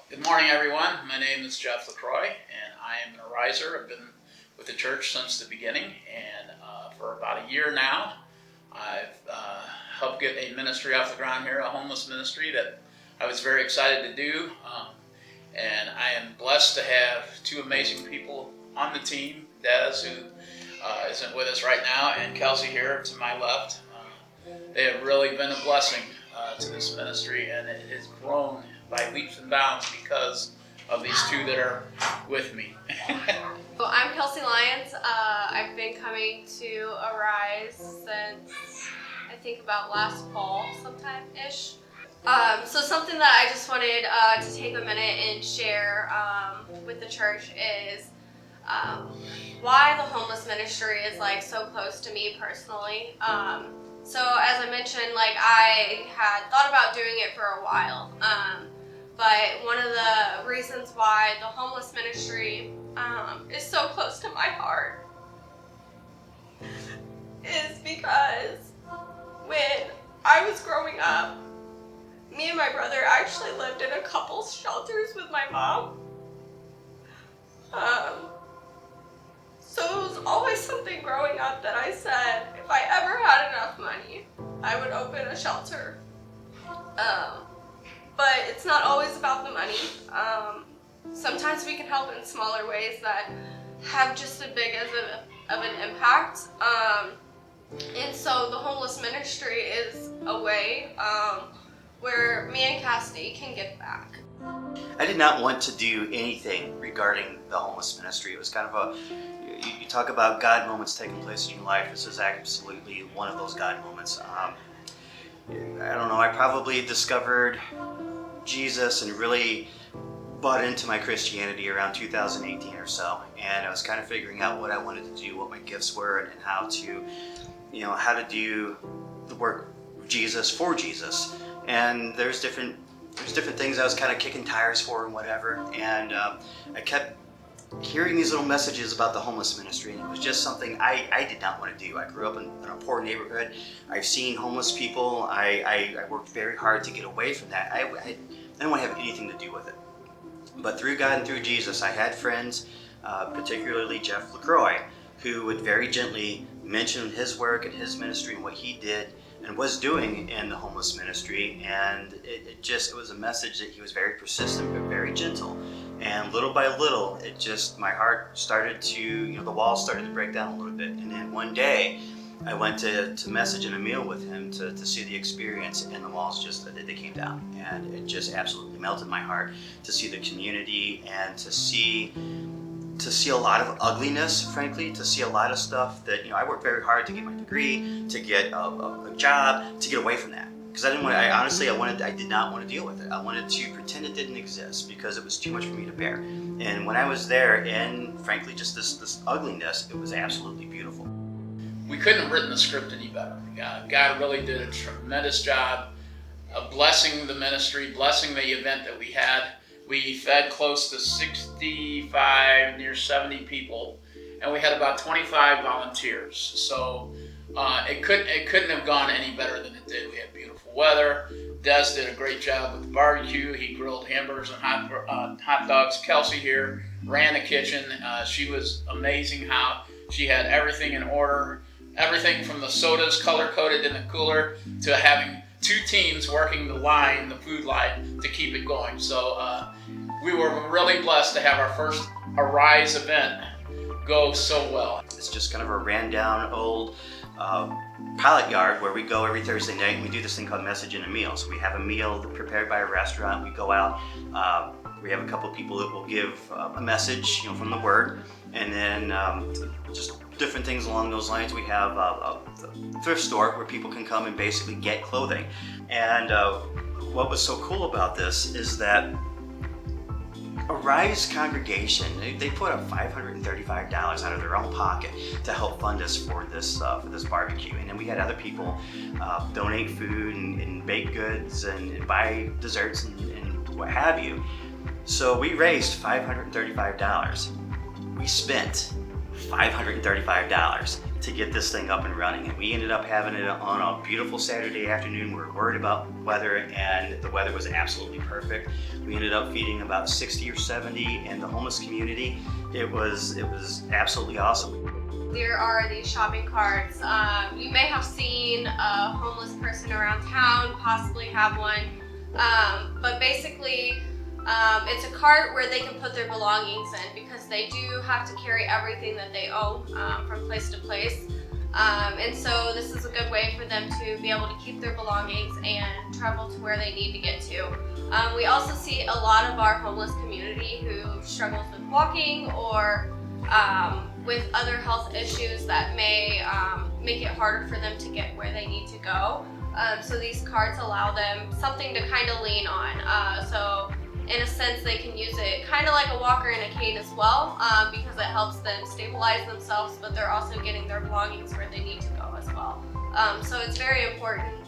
Good morning, everyone. My name is Jeff LaCroix, and I am an Ariser. I've been with the church since the beginning, and for about a year now, I've helped get a ministry off the ground here, a homeless ministry that I was very excited to do. And I am blessed to have two amazing people on the team, Des, who isn't with us right now, and Kelsey here to my left. They have really been a blessing to this ministry, and it has grown by leaps and bounds because of these two that are with me. Well, I'm Kelsey Lyons. I've been coming to Arise since I think about last fall sometime-ish. So something that I just wanted to take a minute and share with the church is why the homeless ministry is like so close to me personally. So as I mentioned, like I had thought about doing it for a while. But one of the reasons why the homeless ministry is so close to my heart is because when I was growing up, me and my brother actually lived in a couple's shelters with my mom. So it was always something growing up that I said, if I ever had enough money, I would open a shelter. But it's not always about the money. Sometimes we can help in smaller ways that have just as big of an impact. And so the homeless ministry is a way where me and Cassidy can give back. I did not want to do anything regarding the homeless ministry. It was kind of you talk about God moments taking place in your life. This is absolutely one of those God moments. I don't know, I probably discovered Jesus and really bought into my Christianity around 2018 or so, and I was kind of figuring out what I wanted to do, what my gifts were, and how to do the work of Jesus for Jesus. And there's different things I was kind of kicking tires for and whatever, and I kept hearing these little messages about the homeless ministry, and it was just something I did not want to do. I grew up in a poor neighborhood. I've seen homeless people. I worked very hard to get away from that. I didn't want to have anything to do with it. But through God and through Jesus, I had friends, particularly Jeff LaCroix, who would very gently mention his work and his ministry and what he did and was doing in the homeless ministry. And it was a message that he was very persistent but very gentle. And little by little, my heart started to, the walls started to break down a little bit. And then one day, I went to message and a meal with him to see the experience, and the walls they came down. And it just absolutely melted my heart to see the community and to see a lot of ugliness, frankly, to see a lot of stuff that, I worked very hard to get my degree, to get a job, to get away from that. Because I did not want to deal with it. I wanted to pretend it didn't exist because it was too much for me to bear. And when I was there, and frankly, just this ugliness, it was absolutely beautiful. We couldn't have written the script any better. God really did a tremendous job of blessing the ministry, blessing the event that we had. We fed close to 65, near 70 people, and we had about 25 volunteers. So it couldn't have gone any better than it did. We had beautiful weather. Des did a great job with the barbecue. He grilled hamburgers and hot dogs. Kelsey here ran the kitchen. She was amazing how she had everything in order. Everything from the sodas color-coded in the cooler to having two teams working the food line, to keep it going. So we were really blessed to have our first Arise event go so well. It's just kind of a ran down old pilot yard where we go every Thursday night, and we do this thing called Message and a Meal. So we have a meal prepared by a restaurant. We go out. We have a couple people that will give a message, from the Word, and then just different things along those lines. We have a thrift store where people can come and basically get clothing. And what was so cool about this is that Arise congregation, they put up $535 out of their own pocket to help fund us for this barbecue. And then we had other people donate food and baked goods and buy desserts and what have you. So we raised $535. We spent $535 to to get this thing up and running. And we ended up having it on a beautiful Saturday afternoon. We were worried about weather, and the weather was absolutely perfect. We ended up feeding about 60 or 70 in the homeless community. It was absolutely awesome. There are these shopping carts. You may have seen a homeless person around town, possibly have one. But basically, it's a cart where they can put their belongings in, because they do have to carry everything that they own from place to place. And so this is a good way for them to be able to keep their belongings and travel to where they need to get to. We also see a lot of our homeless community who struggles with walking or with other health issues that may make it harder for them to get where they need to go. So these carts allow them something to kind of lean on. So in a sense, they can use it kind of like a walker and a cane as well, because it helps them stabilize themselves, but they're also getting their belongings where they need to go as well. So it's very important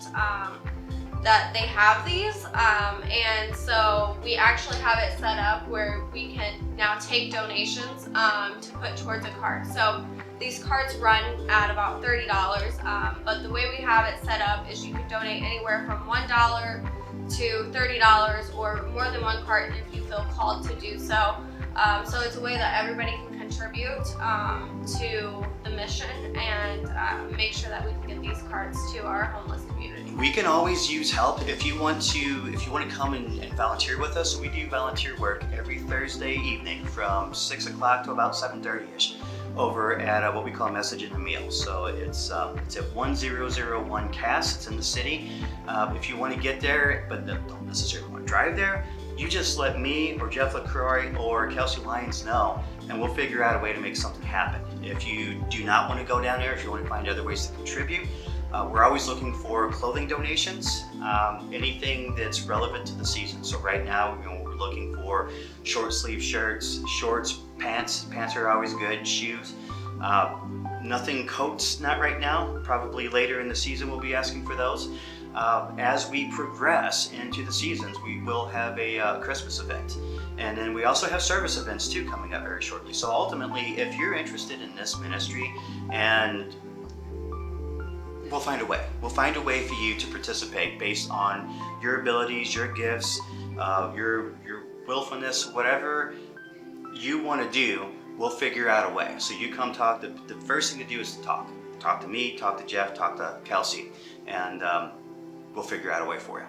that they have these, and so we actually have it set up where we can now take donations to put towards a cart. So these carts run at about $30, but the way we have it set up is you can donate anywhere from $1 to $30 or more than one cart if you feel called to do so. So it's a way that everybody can contribute to the mission and make sure that we can get these carts to our homeless community. We can always use help. If you want to come and volunteer with us, we do volunteer work every Thursday evening from 6 o'clock to about 7:30ish over at what we call Message in the Meal. So it's at 1001 Cass. It's in the city. If you want to get there, but don't necessarily want to drive there, you just let me or Jeff LaCroix or Kelsey Lyons know, and we'll figure out a way to make something happen. If you do not want to go down there, if you want to find other ways to contribute, we're always looking for clothing donations, anything that's relevant to the season. So right now, we're looking for short sleeve shirts, shorts, pants. Pants are always good. Shoes. Nothing coats, not right now. Probably later in the season we'll be asking for those. As we progress into the seasons, we will have a Christmas event. And then we also have service events too coming up very shortly. So ultimately, if you're interested in this ministry, and we'll find a way. We'll find a way for you to participate based on your abilities, your gifts, your willfulness, whatever you want to do, we'll figure out a way. So you come talk. The first thing to do is to talk. Talk to me, talk to Jeff, talk to Kelsey, and we'll figure out a way for you.